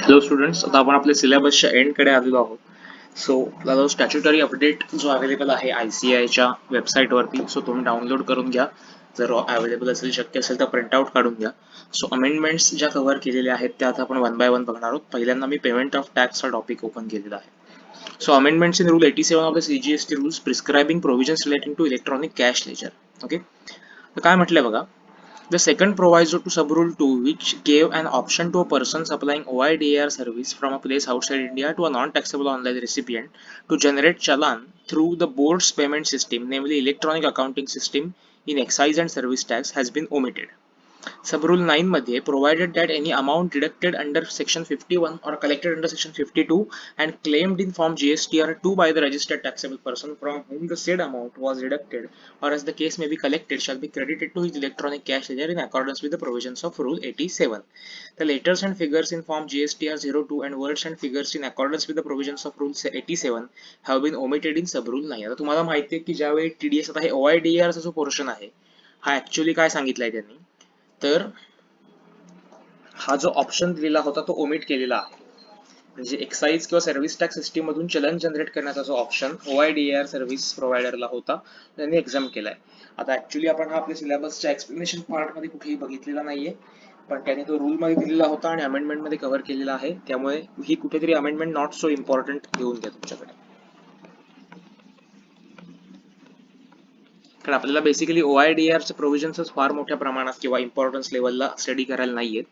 Hello students, आता आपण आपल्या सिलेबसच्या एंडकडे आलेलो आहोत. सो आपला जो स्टॅच्युटरी अपडेट जो अवेलेबल आहे ICAIच्या वेबसाईटवरती, सो तुम्ही डाउनलोड करून घ्या. जर अवेलेबल असेल, शक्य असेल तर प्रिंटआउट काढून घ्या. सो अमेंडमेंट्स ज्या कव्हर केलेल्या आहेत त्या आता आपण वन बाय वन बघणार आहोत. पहिल्यांदा मी पेमेंट ऑफ टॅक्सचा टॉपिक ओपन केलेला आहे. So amendments in rule 87 of the CGST rules prescribing provisions relating to electronic cash ledger. Okay, तर काय म्हटलंय बघा. The second proviso to Subrule 2, which gave an option to a person supplying OIDAR service from a place outside India to a non-taxable online recipient to generate challan through the board's payment system, namely electronic accounting system in excise and service tax, has been omitted. Subrule 9 मध्ये provided that any amount deducted under section 51 or collected under section 52 and claimed in form GSTR2 by the registered taxable person from whom the said amount was deducted or as the case may be collected shall be credited to his electronic cash ledger in accordance with the provisions of Rule 87. The letters and figures in form GSTR02 and words and figures in accordance with the provisions of Rule 87 have been omitted in Subrule 9. आता तुम्हाला माहिती आहे की ज्यावेळी TDS आता हे OIDR चा जो पोर्शन आहे हा ऍक्च्युअली काय सांगितलंय त्यांनी, तर हा जो ऑप्शन दिलेला होता तो ओमिट केलेला आहे. म्हणजे एक्साइज किंवा सर्व्हिस टॅक्स सिस्टीम मधून चलन जनरेट करण्याचा जो ऑप्शन OIDAR सर्व्हिस प्रोव्हायडरला होता त्यांनी एक्झाम केलाय. आता ऍक्च्युअली आपण हा आपल्या सिलेबसच्या एक्सप्लेनेशन पार्ट मध्ये कुठेही बघितलेला नाहीये, पण त्याने तो रूल मध्ये दिलेला होता आणि अमेंडमेंट मध्ये कव्हर केलेला आहे. त्यामुळे ही कुठेतरी अमेंडमेंट नॉट सो इम्पॉर्टंट घेऊन घ्या तुमच्याकडे, कारण आपल्याला बेसिकली OIDARचे प्रोव्हिजन्स फार मोठ्या प्रमाणात किंवा इम्पॉर्टन्स लेवलला स्टडी करायला नाहीयेत.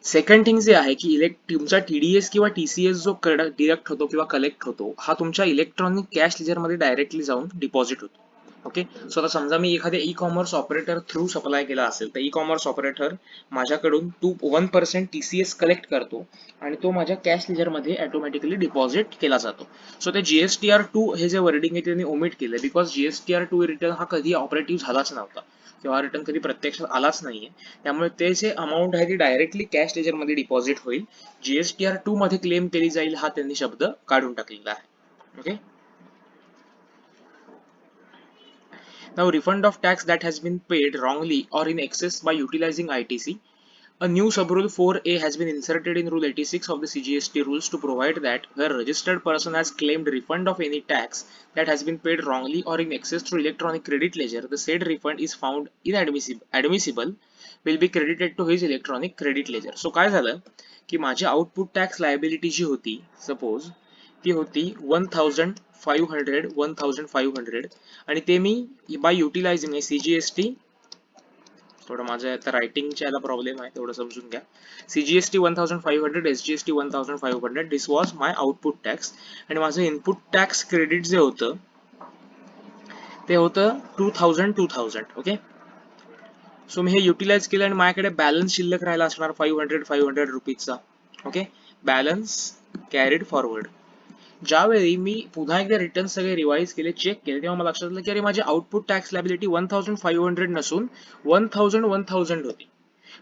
सेकंड थिंग जे आहे की तुमचा TDS किंवा TCS जो डिडक्ट होतो किंवा कलेक्ट होतो हा तुमच्या इलेक्ट्रॉनिक कॅश लेजर मध्ये डायरेक्टली जाऊन डिपॉझिट होतो. ओके, सो आता समजा मी एखाद्या ई-कॉमर्स ऑपरेटर थ्रू सप्लाय केला असेल तर ई-कॉमर्स ऑपरेटर माझ्याकडून 1% TCS कलेक्ट करतो आणि तो माझ्या कॅश लेजर मध्ये ऑटोमॅटिकली डिपॉझिट केला जातो. सो ते GSTR2 हे जे वर्डिंग आहे त्यांनी ओमिट केलं बिकॉज GSTR2 रिटर्न हा कधी ऑपरेटिव्ह झालाच नव्हता किंवा रिटर्न कधी प्रत्यक्षात आलाच नाहीये. त्यामुळे ते जे अमाऊंट आहे ती डायरेक्टली कॅश लेजर मध्ये डिपॉझिट होईल, GSTR2 मध्ये क्लेम केली जाईल हा त्यांनी शब्द काढून टाकलेला आहे. Okay, now refund of tax that has been paid wrongly or in excess by utilizing ITC. A new subrule 4A has been inserted in Rule 86 of the CGST rules to provide that where a registered person has claimed refund of any tax that has been paid wrongly or in excess through electronic credit ledger, the said refund is found inadmissible will be credited to his electronic credit ledger. So काय झालं की माझी output tax liability जी होती, suppose ती होती 1500 आणि ते मी bye utilising CGST, थोडं माझं आता रायटिंगच्या याला प्रॉब्लेम आहे तेवढं समजून घ्या. CGST 1500, SGST 1500, this was my output tax आणि माझं इनपुट टॅक्स क्रेडिट जे होतं ते होतं 2000. ओके, सो मी हे युटिलाइज केलं आणि माझ्याकडे बॅलन्स शिल्लक राहिला असणार 500 रुपीजचा. Okay, balance carried forward. ज्यावेळी मी पुन्हा एकदा रिटर्न सगळे रिवाइज केले, चेक केले, तेव्हा मला लक्षात आलं की अरे माझी आउटपुट टॅक्स लायबिलिटी 1500 नसून 1000 होती.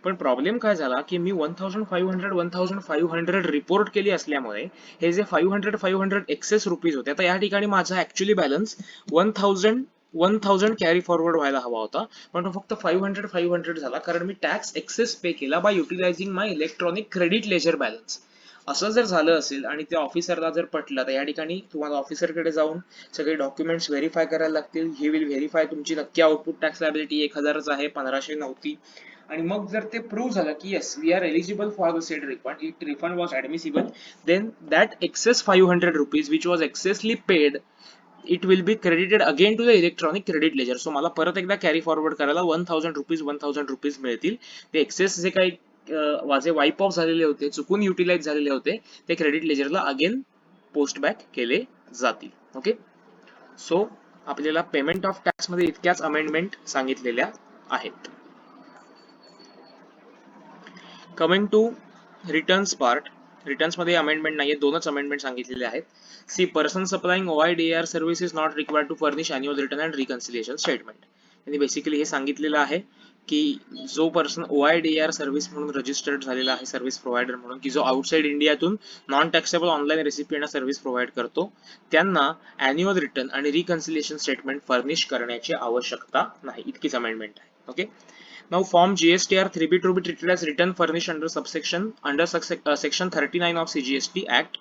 पण प्रॉब्लेम काय झाला की मी 1500 रिपोर्ट केली असल्यामुळे हे जे 500 एक्सेस रुपीज होते, आता या ठिकाणी माझा ऍक्च्युअली बॅलन्स 1000 कॅरी फॉरवर्ड व्हायला हवा होता, पण तो फक्त 500 झाला कारण मी टॅक्स एक्सेस पे केला बाय युटिलायझिंग माय इलेक्ट्रॉनिक क्रेडिट लेजर बॅलन्स. असं जर झालं असेल आणि त्या ऑफिसरला जर पटलं तर या ठिकाणी तुम्हाला ऑफिसरकडे जाऊन सगळे डॉक्युमेंट्स व्हेरीफाय करायला लागतील. ही विल व्हेरीफाय तुमची नक्की आउटपुट टॅक्स लायबिलिटी 1000च आहे, 1500 नव्हती. आणि मग जर ते प्रूव्ह झालं की yes we are eligible for the said refund, it refund was admissible, then that excess 500 rupees which was excessly paid it will be credited again to the electronic credit ledger. So मला परत एकदा carry forward करायला 1000 rupees मिळतील. ते access जे काही माझे वाईप of झालेले होते, चुकून युटिलाइज झालेले होते, ते क्रेडिट लेजरला अगेन पोस्ट बॅक केले जातील. ओके, सो आपल्याला पेमेंट ऑफ टॅक्स मध्ये इतक्याच अमेंडमेंट सांगितलेल्या आहेत. Coming to returns part, returns मध्ये अमेंडमेंट नाहीये, दोनच अमेंडमेंट सांगितलेले आहेत. See person supplying OIDAR service is not required to furnish annual return and reconciliation statement. त्यांनी बेसिकली हे सांगितलेलं आहे की जो पर्सन OIDAR सर्व्हिस म्हणून रजिस्टर्ड झालेला आहे, सर्व्हिस प्रोव्हायडर म्हणून, की जो आउटसाइड इंडियातून नॉन टॅक्सेबल ऑनलाईन रेसिपिएंटना सर्व्हिस प्रोव्हाइड करतो, त्यांना अॅन्युअल रिटर्न आणि रिकन्सिलिएशन स्टेटमेंट फर्निश करण्याची आवश्यकता नाही. इतकीच अमेंडमेंट आहे. Okay, Now form GSTR 3B to be treated as return furnished under section 39 of CGST Act.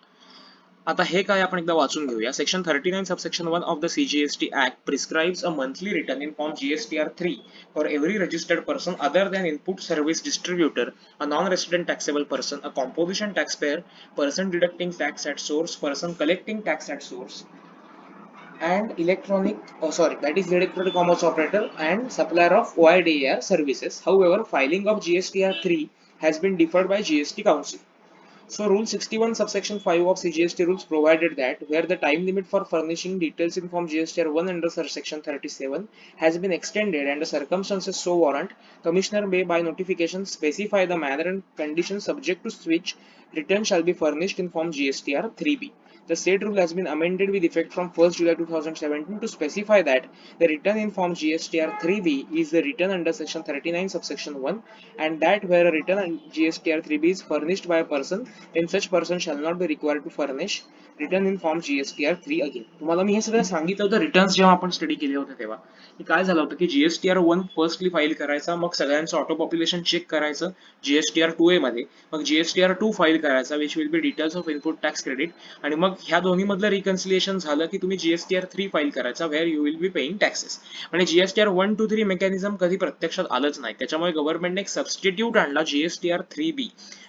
आता हे काय आपण एकदा वाचून घेऊया. Section 39 subsection 1 of the CGST Act prescribes a monthly return in form GSTR 3 for every registered person other than input service distributor, a non-resident taxable person, a composition taxpayer, person deducting tax at source, person collecting tax at source, and electronic commerce operator and supplier of OIDAR services. However, filing of GSTR 3 has been deferred by GST Council. So Rule 61 subsection 5 of CGST rules provided that where the time limit for furnishing details in form GSTR 1 under section 37 has been extended and the circumstances so warrant, Commissioner may by notification specify the manner and conditions subject to which return shall be furnished in form GSTR 3B. The said rule has been amended with effect from 1st July 2017 to specify that the return in form GSTR 3B is the return under section 39 subsection 1, and that where a return on GSTR 3B is furnished by a person, then such person shall not be required to furnish return in form GSTR 3 again. तुम्हाला मी हे सगळं सांगितलं होतं returns जेव्हा आपण study केले होते तेव्हा की काय झालं होतं की GSTR 1 फर्स्टली फाईल करायचा, मग सगळ्यांचं ऑटो पॉप्युलेशन चेक करायचं GSTR 2A मध्ये, मग GSTR 2 फाईल करायचा which will be details of input tax credit, आणि मग ह्या दोन्ही मधलं रिकन्सिलिएशन झालं की तुम्ही GSTR 3 फाईल करायचा where you will be paying taxes. म्हणजे GSTR 1 to 3 मेकॅनिझम कधी प्रत्यक्षात आलंच नाही. त्याच्यामुळे गव्हर्नमेंटने एक सबस्टिट्यूट आणला GSTR 3B,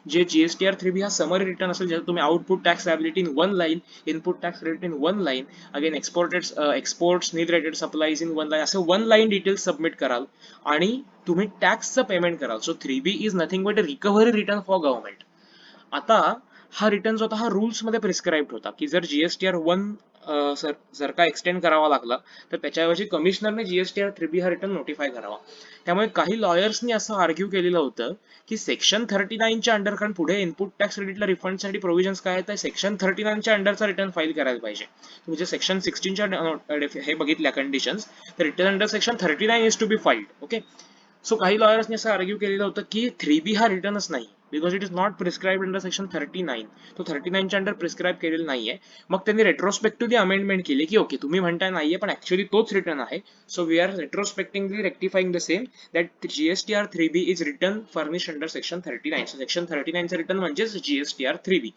जे GSTR 3B हा समरी रिटर्न असेल ज्यात तुम्ही output tax liability in one line, input tax credit in one line, again exports need rated supplies in one line, असे वन लाईन डिटेल्स सबमिट कराल आणि तुम्ही टॅक्सचं पेमेंट कराल. So 3B is nothing but a recovery return for government. आता हा return जो होता हा रूल्स मध्ये प्रिस्क्राईब होता की जर GSTR 1 जर का एक्सटेंड करावा लागला तर त्याच्याऐवजी कमिशनरने GSTR 3B हा रिटर्न नोटिफाय करावा. त्यामुळे काही लॉयर्सनी असं आर्ग्यू केलेलं होतं की सेक्शन 39च्या अंडर, कारण पुढे इनपुट टॅक्स क्रेडिटला रिफंडसाठी प्रोव्हिजन्स काय आहेत, सेक्शन 39च्या अंडरचा रिटर्न फाईल करायला पाहिजे. तुम्ही जे सेक्शन 16च्या हे बघितल्या कंडिशन्स, तर return under section 39 is to be filed. Okay, so काही लॉयर्सने असं आर्ग्यू केलेलं होतं की 3B हा रिटर्नच नाही because it is not prescribed under section 39. तो 39च्या अंडर प्रिस्क्राईब केलेला नाहीये. मग त्यांनी रेट्रोस्पेक्टिव्हली अमेंडमेंट केली की ओके तुम्ही म्हणताय नाहीये पण ऍक्च्युअली तोच रिटर्न आहे. So we are retrospectively rectifying the same that GSTR 3B is return furnish under section 39. So section 39चं रिटर्न म्हणजेच GSTR 3B.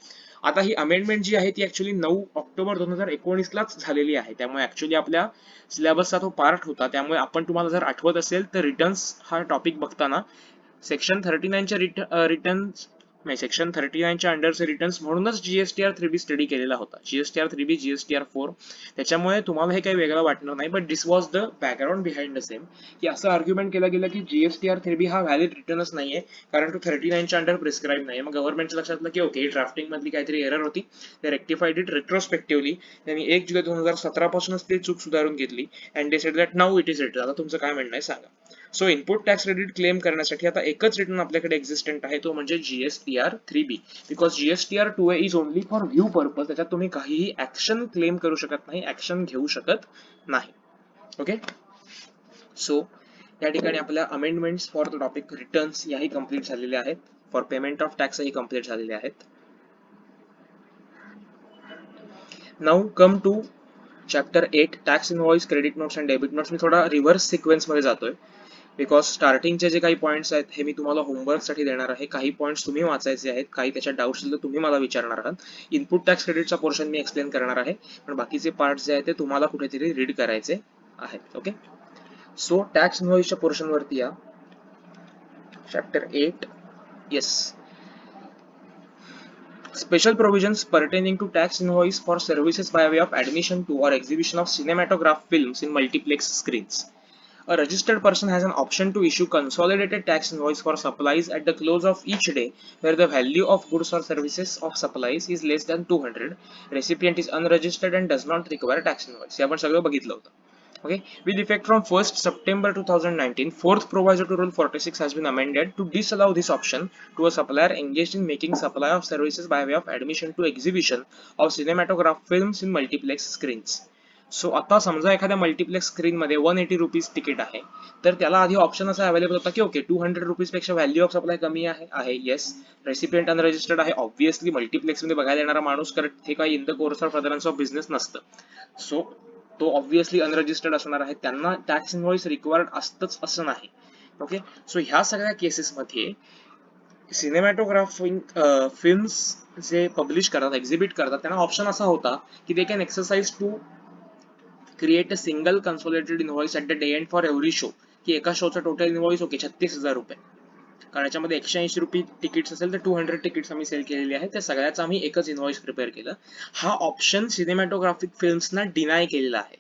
आता ही अमेंडमेंट जी आहे ती ऍक्च्युअली 9 ऑक्टोबर 2019 लाच झालेली आहे. त्यामुळे ऍक्च्युअली आपल्या सिलेबसचा तो पार्ट होता. त्यामुळे आपण तुम्हाला जर आठवत असेल तर रिटर्न्स हा टॉपिक बघताना सेक्शन 39च्या रिटर्न्स नाही, सेक्शन 39च्या अंडरचे रिटर्न्स म्हणूनच GSTR 3B स्टडी केलेला होता. GSTR 3B, GSTR 4. त्याच्यामुळे तुम्हाला हे काही वेगळं वाटणार नाही, but this was the background behind the same की असं आर्ग्युमेंट केलं गेलं की GSTR 3B हा व्हॅलिड रिटर्नच नाहीये कारण तो 39च्या अंडर प्रिस्क्राईब नाही. मग गव्हर्नमेंटच्या लक्षात आलं की ओके ड्राफ्टिंग मधली काहीतरी एरर होती, ते रेक्टिफाईड इट रेट्रोस्पेक्टिव्हली. त्यांनी 1 जुलै 2017 पासूनच ती चूक सुधारून घेतली and they said that now it is return. आता तुमचं काय म्हणणं आहे सांगा. So input tax credit claim करण्यासाठी आता एकच रिटर्न आपल्याकडे एक्झिस्टंट आहे, तो म्हणजे GSTR 3B. Because GSTR 2A is only for view purpose. त्याच्यात तुम्ही काहीही ऍक्शन क्लेम करू शकत नाही, ऍक्शन घेऊ शकत नाही. ओके, सो या ठिकाणी आपल्या amendments for the topic returns याही कम्प्लीट झालेल्या आहेत. फॉर पेमेंट ऑफ टॅक्सही कम्प्लीट झालेले आहेत. Now come to chapter 8 tax invoice, credit notes and debit notes. मी थोडा रिव्हर्स सिक्वेन्स मध्ये जातोय बिकॉज स्टार्टिंगचे जे काही पॉईंट्स आहेत हे मी तुम्हाला होमवर्कसाठी देणार आहे. काही पॉईंट्स तुम्ही वाचायचे आहेत, काही त्याच्या डाऊट्स असतील तर तुम्ही मला विचारणार आहात. इनपुट टॅक्स क्रेडिटचा पोर्शन मी एक्सप्लेन करणार आहे, पण बाकीचे पार्ट्स जे आहेत ते तुम्हाला कुठेतरी रीड करायचे आहेत. ओके, सो टॅक्स इनव्हॉइसच्या पोर्शन वरती या. Chapter 8. Yes, special provisions pertaining to tax invoice for services by way of admission to or exhibition of cinematograph films in multiplex screens. A registered person has an option to issue consolidated tax invoice for supplies at the close of each day where the value of goods or services of supplies is less than 200. Recipient is unregistered and does not require tax invoice. हे आपण सगळं बघितलं होतं. Okay, with effect from 1st September 2019, fourth proviso to Rule 46 has been amended to disallow this option to a supplier engaged in making supply of services by way of admission to exhibition of cinematograph films in multiplex screens. So आता समजा एखाद्या multiplex screen मध्ये 180 rupees ticket आहे, तर त्याला आधी option असा available होता की ओके 200 रुपीज पेक्षा व्हॅल्यू ऑफ सप्लाय कमी आहे. येस, रेसिपियंट अनरजिस्टर्ड आहे. ऑब्व्हियसली मल्टिप्लेक्स मध्ये बघायला येणारा माणूस कारण हे काही in the course of furtherance of business नसतं. सो तो ऑब्व्हियसली अनरजिस्टर्ड असणार आहे. त्यांना टॅक्स इनव्हॉइस रिक्वायर्ड असतंच असं नाही. ओके, सो ह्या सगळ्या केसेसमध्ये सिनेमॅटोग्राफिंग फिल्म्स जे पब्लिश करतात, एक्झिबिट करतात, त्यांना ऑप्शन असा होता की they can exercise to create a single consolidated invoice at the day end for every show, की एका शोचा टोटल इनव्हॉइस ओके 36,000 रुपये, कारण याच्यामध्ये 180 रुपये तिकीट्स असेल तर 200 तिकीट्स आम्ही सेल केलेली आहे, त्या सगळ्याचं आम्ही एकच इनव्हॉइस प्रिपेअर केलं. हा ऑप्शन सिनेमॅटोग्राफिक फिल्म्सना डिनाय केलेला आहे.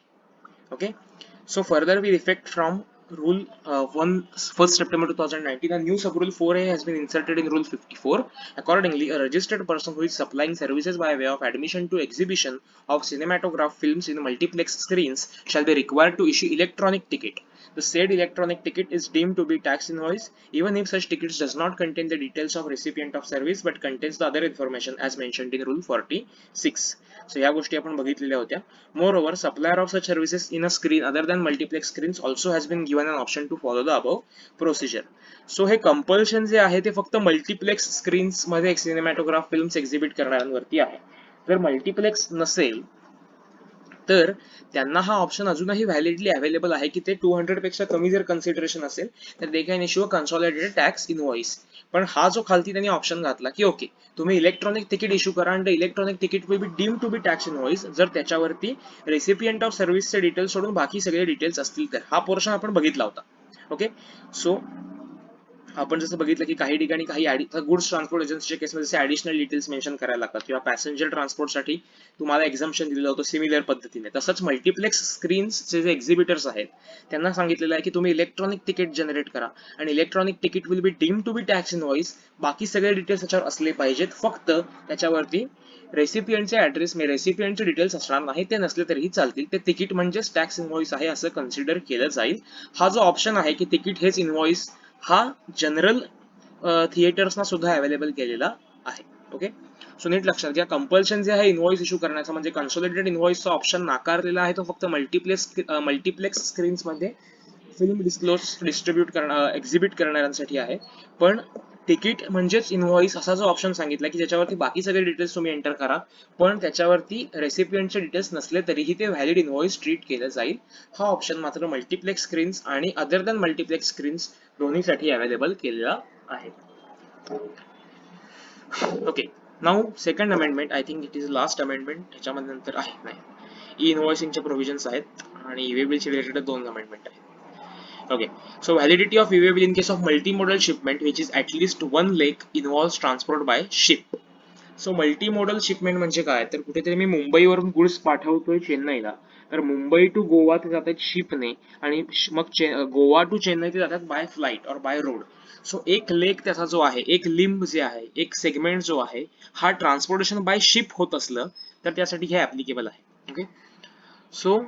Okay, so further we effect from rule 1st September 2019, a new sub rule 4A has been inserted in rule 54. Accordingly, a registered person who is supplying services by way of admission to exhibition of cinematograph films in multiplex screens shall be required to issue electronic ticket. The said electronic ticket is deemed to be tax invoice even if such tickets does not contain the details of recipient of service but contains the other information as mentioned in rule 46. So ह्या गोष्टी आपण बघितलेल्या होत्या. Moreover, supplier of such services in a screen other than multiplex screens also has been given an option to follow the above procedure. So हे compulsion जे आहे ते फक्त मल्टीप्लेक्स स्क्रीन्स मध्ये सिनेमॅटोग्राफ फिल्म्स एक्झिबिट करणाऱ्यांवरती आहे. जर मल्टीप्लेक्स नसेल तर त्यांना हा ऑप्शन अजूनही व्हॅलिडली अवेलेबल आहे की ते 200 पेक्षा कमी जर कन्सिडरेशन असेल तर they can issue a consolidated tax invoice. पण हा जो खालती त्यांनी ऑप्शन घातला की ओके तुम्ही इलेक्ट्रॉनिक तिकीट इश्यू करा आणि electronic ticket will be deem to be tax invoice जर त्याच्यावरती रेसिपियंट ऑफ सर्व्हिसचे डिटेल्स सोडून बाकी सगळे डिटेल्स असतील तर. हा पोर्शन आपण बघितला होता. ओके, सो आपण जसं बघितलं की काही ठिकाणी काही गुड्स ट्रान्सपोर्ट एजन्सीच्या केसमध्ये ऍडिशनल डिटेल्स मेन्शन करायला लागतात किंवा पॅसेंजर ट्रान्सपोर्टसाठी तुम्हाला एक्झम्पशन दिलेलं होतं सिमिलर पद्धतीने. तसंच मल्टीप्लेक्स स्क्रीन्सचे जे एक्झिबिटर्स आहेत त्यांना सांगितलेलं आहे की तुम्ही इलेक्ट्रॉनिक तिकीट जनरेट करा आणि electronic ticket will be deem to be tax invoice. बाकी सगळे डिटेल्स त्याच्यावर असले पाहिजेत, फक्त त्याच्यावरती रेसिपियंटचे ऍड्रेस रेसिपियंटचे डिटेल्स असणार नाही, ते नसले तरीही चालतील. ते तिकीट म्हणजेच टॅक्स इनव्हॉइस आहे असं कन्सिडर केलं जाईल. हा जो ऑप्शन आहे की तिकीट हेच इनव्हॉइस हा जनरल थिएटर्सना सुद्धा अवेलेबल केलेला आहे. ओके, सो नीट लक्षात घ्या, कंपल्शन जे आहे इनव्हॉइस इश्यू करण्याचा म्हणजे कन्सोलिडेटेड इनव्हॉइसचा ऑप्शन नाकारलेला आहे, तो फक्त मल्टीप्लेक्स स्क्रीन्स मध्ये फिल्म डिस्ट्रीब्यूट एक्झिबिट करणाऱ्यांसाठी आहे. पण तिकीट म्हणजेच इनव्हॉइस असा जो ऑप्शन सांगितला की ज्याच्यावरती बाकी सगळे डिटेल्स तुम्ही एंटर करा पण त्याच्यावरती रेसिपियंटचे डिटेल्स नसले तरीही ते व्हॅलिड इनव्हॉइस ट्रीट केलं जाईल. हा ऑप्शन मात्र मल्टीप्लेक्स स्क्रीन्स आणि अदर दॅन मल्टीप्लेक्स स्क्रीन्स दोन्हीसाठी अवेलेबल केलेला आहे. Okay, now second amendment, I think it is last amendment, त्याच्यामध्ये नंतर आहे नाही, ई इनव्हॉइसिंगचे प्रोव्हिजन्स आहेत आणि ई-वे बिलचे रिलेटेड 2 अमेंडमेंट आहेत. Okay, so validity of e-way bill in case of multimodal shipment which is at least one leg involves transport by ship. So multimodal shipment म्हणजे काय, तर कुठेतरी मी मुंबईवरून गुड्स पाठवतोय चेन्नईला, तर मुंबई टू गोवा ते जातात शिपने आणि मग गोवा टू चेन्नई ते जातात बाय फ्लाईट और बाय रोड. सो एक लेग त्याचा जो आहे, एक लिंब जे आहे, एक सेगमेंट जो आहे, हा ट्रान्सपोर्टेशन बाय शिप होत असलं तर त्यासाठी हे ऍप्लिकेबल आहे. Okay, so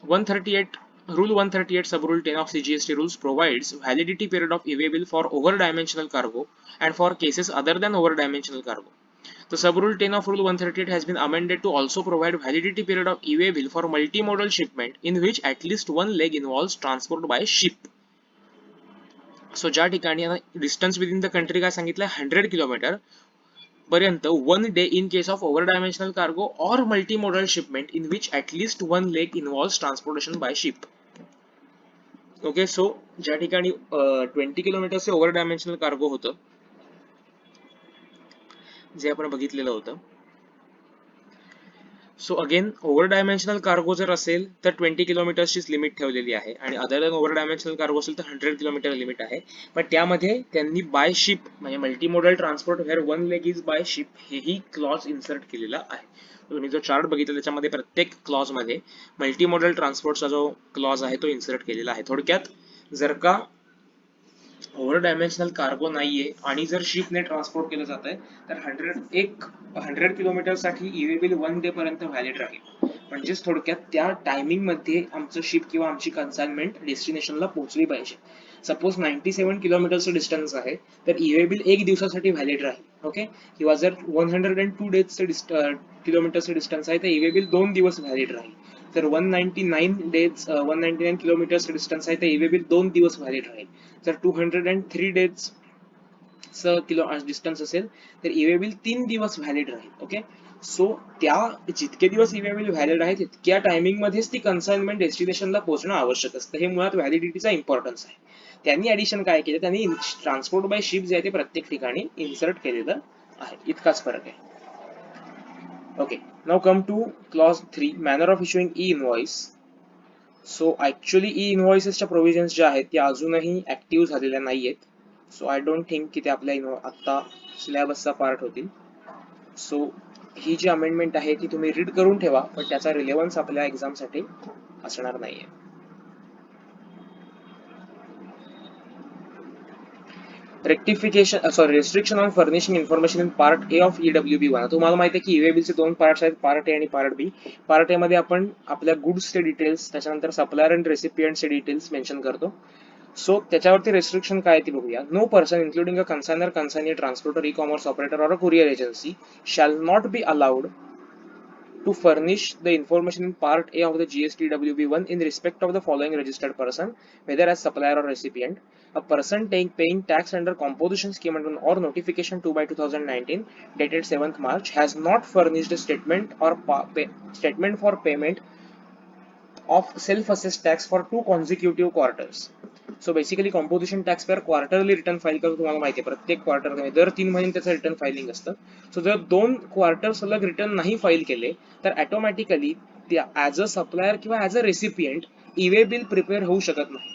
138 Rule 138 Sub-Rule 10 of CGST rules provides validity period of e-way bill for over-dimensional cargo and for cases other than over-dimensional cargo. The Sub-Rule 10 of Rule 138 has been amended to also provide validity period of e-way bill for multimodal shipment in which at least one leg involves transport by ship. So ज्या ठिकाणी distance within the country काय सांगितलं 100 kilometre पर्यंत 1 day in case of over-dimensional cargo or multimodal shipment in which at least one leg involves transportation by ship. Okay, so ज्या ठिकाणी 20 किलोमीटरचे over dimensional cargo होतं जे आपण बघितलेलं होतं. So again over dimensional cargo जर असेल तर 20 किलोमीटर्सचीच लिमिट ठेवलेली आहे आणि other than over dimensional cargo असेल तर 100 किलोमीटर लिमिट आहे. पण त्यामध्ये त्यांनी बाय शिप म्हणजे multimodal transport where one leg is by ship हेही क्लॉज इन्सर्ट केलेला आहे. तुम्ही जो चार्ट बघितला त्याच्यामध्ये प्रत्येक क्लॉज मध्ये मल्टीमोडल ट्रान्सपोर्टचा जो क्लॉज आहे तो इन्सर्ट केलेला आहे. थोडक्यात जर का ओव्हर डायमेन्शनल कार्गो नाहीये आणि जर शिपने ट्रान्सपोर्ट केलं जात आहे तर 100 किलोमीटर साठी ई-वे बिल 1 डे पर्यंत व्हॅलिड राहील. म्हणजेच थोडक्यात त्या टायमिंग मध्ये आमचं शिप किंवा आमची कन्साइनमेंट डेस्टिनेशनला पोहोचली पाहिजे. सपोज 97 किलोमीटरचं डिस्टन्स आहे तर ई-वे बिल 1 दिवसासाठी व्हॅलिड राहील. ओके, किंवा जर 102 डेजचं किलोमीटरचं डिस्टन्स आहे तर ई-वे बिल 2 दिवस व्हॅलिड राहील. तर 199 किलोमीटरचं डिस्टन्स आहे तर ई-वे बिल 2 दिवस व्हॅलिड राहील. जर 203 डेज किलो डिस्टन्स असेल तर ई वे बिल 3 दिवस व्हॅलिड राहील. ओके, सो त्या जितके दिवस ई वे बिल व्हॅलिड आहे तितक्या टायमिंग मध्येच ती कन्साइनमेंट डेस्टिनेशनला पोहोचणं आवश्यक असतं. हे मुळात व्हॅलिडिटीचा इम्पॉर्टन्स आहे. त्यांनी ऍडिशन काय केलं, त्यांनी ट्रान्सपोर्ट बाय शिप जे आहे ते प्रत्येक ठिकाणी इन्सर्ट केलेलं आहे. इतकाच फरक आहे. Okay, now come to clause 3, manner of issuing e invoice. So actually e इनव्हॉइसेसच्या प्रोव्हिजन्स ज्या आहेत त्या अजूनही ऍक्टिव्ह झालेल्या नाहीयेत. सो आय डोंट थिंक की ते आपल्या आता सिलेबसचा पार्ट होतील. सो ही जी अमेंडमेंट आहे ती तुम्ही रीड करून ठेवा, पण त्याचा रिलेव्हन्स आपल्या एक्झामसाठी असणार नाहीये. Restriction on furnishing information in part A of EWB1. तुम्हाला माहिती आहे की EWB चे दोन पार्ट्स आहेत, पार्ट ए आणि पार्ट बी. पार्ट ए मध्ये आपण आपल्या गुड्सचे डिटेल्स, त्याच्यानंतर सप्लायर अँड रेसिपियंटचे डिटेल्स मेन्शन करतो. सो त्याच्यावरती रेस्ट्रिक्शन काय ती बघूया. No person including a consignor, consignee, transporter, e commerce operator और a courier agency shall not be allowed to furnish the information in part A of the GSTWB1 in respect of the following registered person, whether as supplier or recipient: a person paying tax under composition scheme or notification 2/2019 dated 7th March has not furnished a statement or statement for payment of self-assessed tax for 2 consecutive quarters. So basically composition tax payer quarterly return file करतो. तुम्हाला माहिती आहे प्रत्येक quarter दर 3 महिने त्याचं return filing असतं. So जर 2 क्वार्टर सलग रिटर्न नाही फाईल केले तर ऑटोमॅटिकली ऍज अ सप्लायर किंवा as a recipient E way bill prepare होऊ शकत नाही.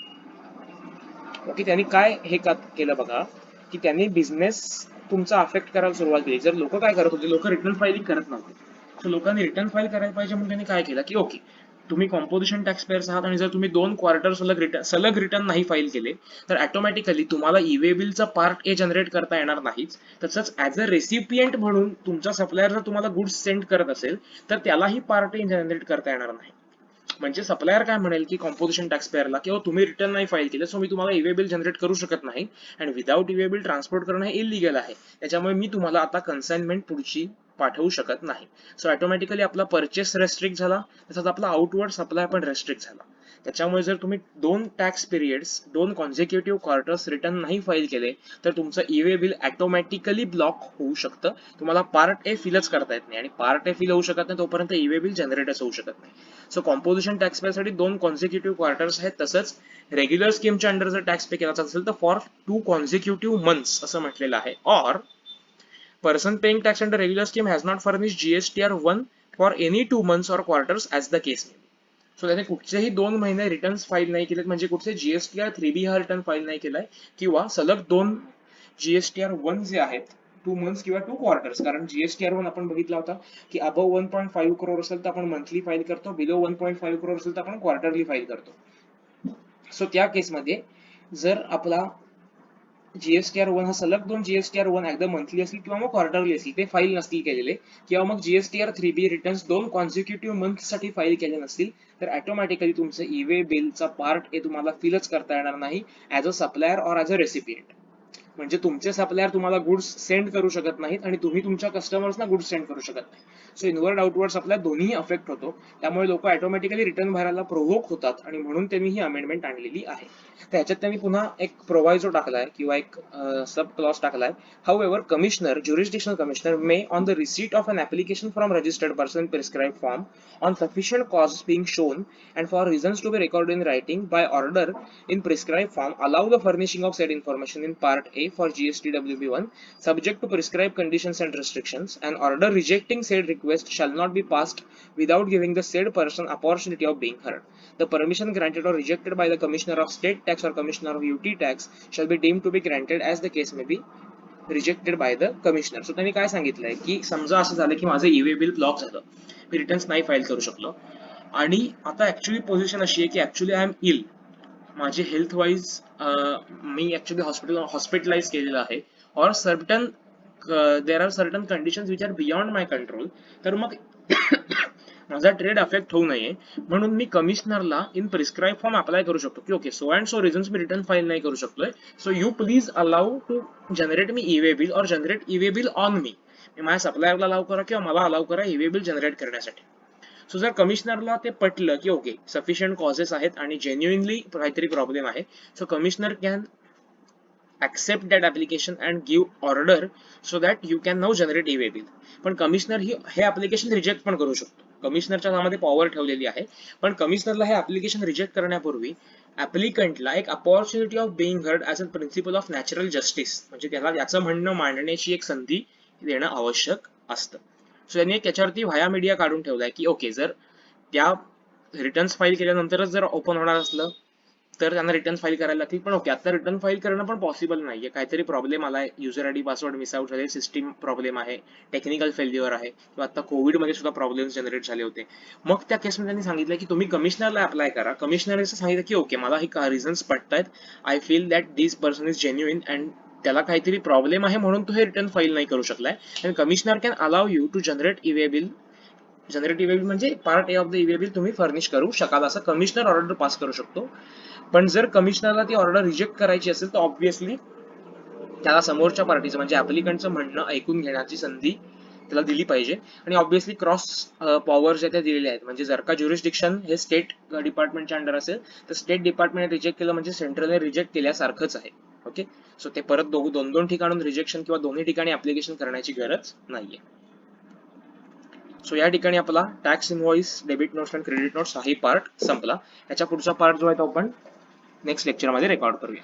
ओके, त्यांनी काय हे केलं बघा की त्यांनी बिझनेस तुमचा अफेक्ट करायला सुरुवात केली. जर लोक काय करत होते, लोक रिटर्न फायलिंग करत नव्हते. सो लोकांनी रिटर्न फाईल करायला पाहिजे म्हणून त्यांनी काय केलं की ओके, तुम्ही कॉम्पोजिशन टॅक्स पेअर्स आहात आणि जर तुम्ही 2 क्वार्टर सलग रिटर्न नाही फाईल केले तर ऑटोमॅटिकली तुम्हाला ई वे बिलचा पार्ट ए जनरेट करता येणार नाहीच. तसंच ऍज अ रेसिपियंट म्हणून तुमचा सप्लायर जर तुम्हाला गुड्स सेंड करत असेल तर त्यालाही पार्ट ए जनरेट करता येणार नाही. म्हणजे सप्लायर काय म्हणेल की कॉम्पोजिशन टॅक्स पेअरला की तुम्ही रिटर्न नाही फाईल केलं, सो मी तुम्हाला ई वे बिल जनरेट करू शकत नाही आणि without E way bill transport करणं हे इलिगल आहे, त्याच्यामुळे मी तुम्हाला आता कन्साइनमेंट पुढची पाठवू शकत नाही. सो ऑटोमॅटिकली आपला परचेस रेस्ट्रिक्ट झाला, तसंच आपला आउटवर्ड सप्लाय पण रेस्ट्रिक्ट झाला. त्याच्यामुळे जर तुम्ही 2 tax periods 2 consecutive quarters return नाही फाईल केले तर तुमचं E way bill automatically block होऊ शकतं. तुम्हाला पार्ट ए फिलच करता येत नाही आणि पार्ट ए फिल होऊ शकत नाही तोपर्यंत ई वे बिल जनरेटच होऊ शकत नाही. सो कॉम्पोजिशन टॅक्स पेसाठी 2 कॉन्झिक्युटिव्ह क्वार्टर्स आहेत. तसंच रेग्युलर स्कीमच्या अंडर जर टॅक्स पे केला असेल तर फॉर 2 कॉन्झिक्युटिव्ह मंथ्स असं म्हटलेलं आहे. Or person paying tax under regular scheme has not furnished GSTR1 for any 2 months or quarters as the case may be. So त्याने कुठचेही 2 महिने रिटर्न फाईल नाही केलेत, म्हणजे कुठचे GSTR3B हा रिटर्न फाईल नाही केलाय किंवा सलग 2 GSTR1 जे आहेत 2 मंथ्स किंवा 2 क्वार्टर्स, कारण GSTR1 आपण बघितला होता की अबव 1.5 करोड असेल तर आपण मंथली फाईल करतो, बिलो 1.5 करोड असेल तर आपण क्वार्टरली फाईल करतो. सो त्या केसमध्ये जर आपला GSTR1 हा सलग 2 GSTR1 एकदा मंथली असतील किंवा मग क्वार्टरली असतील ते फाईल नसतील केलेले, किंवा मग GSTR3B रिटर्न्स 2 कॉन्झिक्युटिव्ह मंथसाठी फाईल केले नसतील तर ऑटोमॅटिकली तुमचं ई वे बिलचा पार्ट हे तुम्हाला फिलच करता येणार नाही ऍज अ सप्लायर और ऍज अ रेसिपियंट. म्हणजे तुमचे सप्लायर तुम्हाला गुड्स सेंड करू शकत नाहीत आणि तुम्ही तुमच्या कस्टमर्सना गुड्स सेंड करू शकत नाही. सो इनवर्ड आउटवर्ड सप्लाय दोन्ही अफेक्ट होतो. त्यामुळे लोक ऑटोमॅटिकली रिटर्न भरायला प्रोव्होक होतात आणि म्हणून त्यांनी ही अमेंडमेंट आणलेली आहे. तर ह्याच्यात त्यांनी पुन्हा एक प्रोव्हायझो टाकलाय किंवा एक सब क्लॉज टाकलाय. However commissioner, jurisdictional commissioner may on the receipt of an application from registered person prescribe form on sufficient cause being shown and for reasons to be recorded in writing by order in prescribed form allow the furnishing of said information in part A for GSTWB1 subject to prescribed conditions and restrictions. An order rejecting said request shall not be passed without giving the said person opportunity of being heard. The permission granted or rejected by the Commissioner of State Tax or Commissioner of UT Tax shall be deemed to be granted as the case may be rejected by the commissioner. So त्यांनी काय सांगितलंय की समजा असं झालं की माझं E way bill block झालं, मी रिटर्न्स नाही फाईल करू शकलो आणि आता ऍक्च्युली पोझिशन अशी आहे की ऍक्च्युली आय एम इल, माझे हेल्थ वाईज मी ऍक्च्युली हॉस्पिटलाइज केलेलं आहे, और certain there are certain conditions which are beyond my control. तर मग माझा ट्रेड अफेक्ट होऊ नये म्हणून मी कमिशनरला इन प्रिस्क्राईब फॉर्म अप्लाय करू शकतो की okay so and so reasons मी रिटर्न फाईल नाही करू शकतोय, so you please allow to generate me e way bill और generate e way bill on me. माझ्या सप्लायरला अलाउ करा किंवा मला अलाउ करा ई वे बिल जनरेट करण्यासाठी. सो जर कमिशनरला ते पटलं की ओके सफिशियंट कॉजेस आहेत आणि जेन्युइनली काहीतरी प्रॉब्लेम आहे, so commissioner can accept that application and give order so that you can now generate e way bill. पण कमिशनर हे ऍप्लिकेशन रिजेक्ट पण करू शकतो. कमिशनरच्या नावामध्ये पॉवर ठेवलेली आहे, पण कमिशनरला हे ऍप्लिकेशन रिजेक्ट करण्यापूर्वी ऍप्लिकंटला एक opportunity of being heard as a principle of natural justice, म्हणजे त्याला याचं म्हणणं मांडण्याची एक संधी देणं आवश्यक असतं. सो यांनी एक याच्यावरती व्हाया मीडिया काढून ठेवलाय की ओके, जर त्या रिटर्न्स फाईल केल्यानंतरच जर ओपन होणार असलं तर त्यांना रिटर्न फाईल करायला लागतील. पण ओके, आता रिटर्न फाईल करणं पण पॉसिबल नाहीये, काहीतरी प्रॉब्लेम आलाय, user ID password miss out झाले, सिस्टीम प्रॉब्लेम आहे, टेक्निकल फेल्युअर आहे, किंवा आता कोविडमध्ये सुद्धा प्रॉब्लेम जनरेट झाले होते. मग त्या केसमध्ये त्यांनी सांगितलं की तुम्ही कमिशनरला अप्लाय करा. कमिशनरने सांगितलं की ओके, मला हे रिझन्स पटतायत, I feel that this person is genuine and त्याला काहीतरी प्रॉब्लेम आहे म्हणून तो हे रिटर्न फाईल नाही करू शकलाय, आणि commissioner can allow you to generate e way bill. Generate e way bill म्हणजे part A of the e way bill तुम्ही फर्निश करू शकाल, असं कमिशनर ऑर्डर पास करू शकतो. पण जर कमिशनरला ती ऑर्डर रिजेक्ट करायची असेल तर ऑब्व्हियसली त्याला समोरच्या पार्टीचं म्हणजे ऍप्लिकंटचं म्हणणं ऐकून घेण्याची संधी त्याला दिली पाहिजे. आणि ऑब्व्हियसली क्रॉस पॉवर ज्या त्या दिलेल्या आहेत, म्हणजे जर का ज्युरिस्डिक्शन हे स्टेट डिपार्टमेंटच्या अंडर असेल तर स्टेट डिपार्टमेंट रिजेक्ट केलं म्हणजे सेंट्रलने रिजेक्ट केल्यासारखंच आहे. ओके, सो ते परत दोन दोन ठिकाणून रिजेक्शन किंवा दोन्ही ठिकाणी ऍप्लिकेशन करण्याची गरज नाहीये. सो या ठिकाणी आपला टॅक्स इनव्हॉइस, डेबिट नोट्स आणि क्रेडिट नोट्स हाही पार्ट संपला. याच्या पुढचा पार्ट जो आहे तो आपण नेक्स्ट लेक्चरमध्ये रेकॉर्ड करूया.